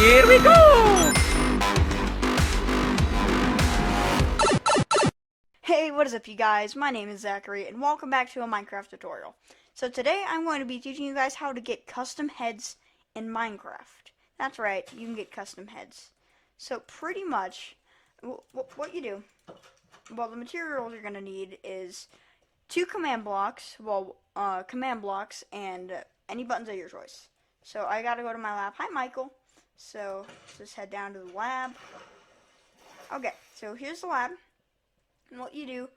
Here we go! Hey, what is up you guys? My name is Zachary and welcome back to a Minecraft tutorial. So today I'm going to be teaching you guys how to get custom heads in Minecraft. That's right, you can get custom heads. So pretty much what you do, well, the materials you're going to need is two command blocks, and any buttons of your choice. So I got to go to my lab. Hi Michael. So let's just head down to the lab. Okay, so here's the lab. And what you do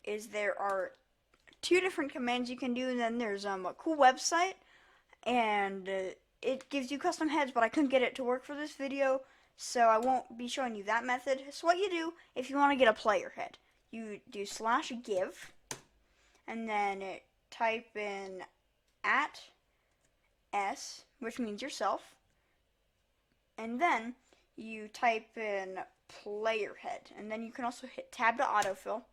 is there are two different commands you can do, and then there's a cool website, and it gives you custom heads, but I couldn't get it to work for this video, so I won't be showing you that method. So what you do, if you want to get a player head, you do /give, and then type in @s, which means yourself, and then you type in player head, and then you can also hit tab to autofill,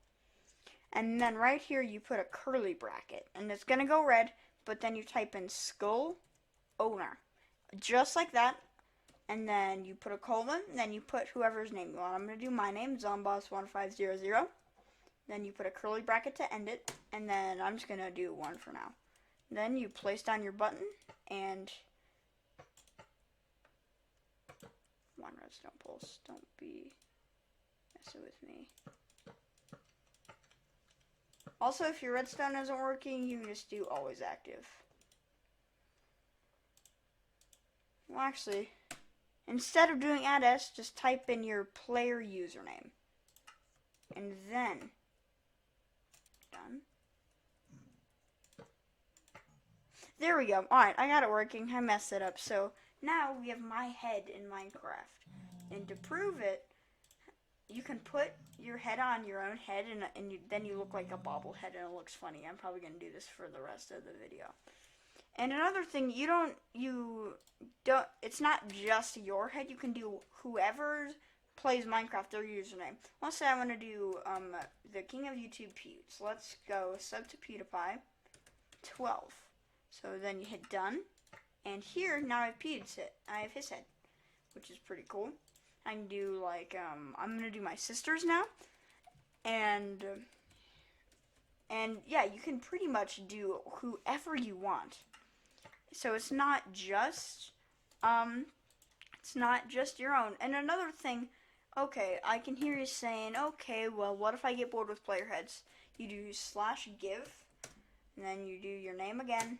and then right here you put a curly bracket, and it's gonna go red, but then you type in skull owner, just like that, and then you put a colon, and then you put whoever's name you want. I'm gonna do my name, Zomboss1500. Then you put a curly bracket to end it, and then I'm just gonna do 1 for now. Then you place down your button, and one redstone pulse. Don't be messing with me. Also, if your redstone isn't working, you can just do always active. Well, actually, instead of doing @s, just type in your player username. And then, done. There we go. Alright, I got it working. I messed it up. So, now we have my head in Minecraft. And to prove it, you can put your head on your own head, and then you look like a bobblehead, and it looks funny. I'm probably going to do this for the rest of the video. And another thing, it's not just your head. You can do whoever plays Minecraft, their username. Let's say I want to do the king of YouTube, Pewds. So let's go sub to PewDiePie 12. So then you hit done. And here, now I have I have his head, which is pretty cool. I can do like, I'm going to do my sister's now. And yeah, you can pretty much do whoever you want. So it's not just your own. And another thing, okay, I can hear you saying, okay, well, what if I get bored with player heads? You do /give, and then you do your name again.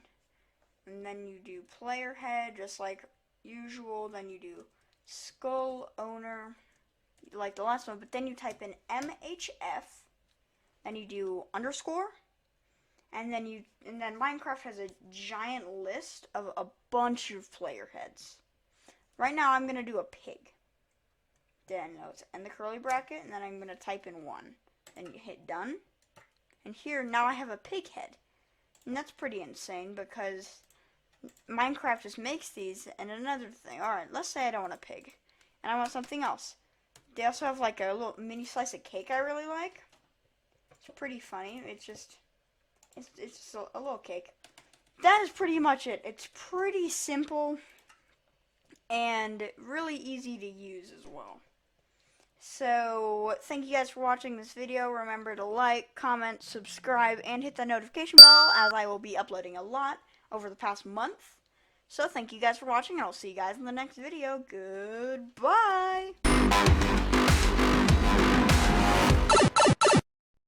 And then you do player head, just like usual. Then you do skull owner, like the last one. But then you type in MHF, and you do underscore, and then Minecraft has a giant list of a bunch of player heads. Right now, I'm gonna do a pig. Then let's end the curly bracket, and then I'm gonna type in 1. Then you hit done, and here now I have a pig head, and that's pretty insane because Minecraft just makes these. And another thing, alright, let's say I don't want a pig, and I want something else. They also have like a little mini slice of cake I really like. It's pretty funny. It's just a little cake. That is pretty much it. It's pretty simple and really easy to use as well. So, thank you guys for watching this video. Remember to like, comment, subscribe, and hit the notification bell, as I will be uploading a lot over the past month. So thank you guys for watching, and I'll see you guys in the next video. Goodbye!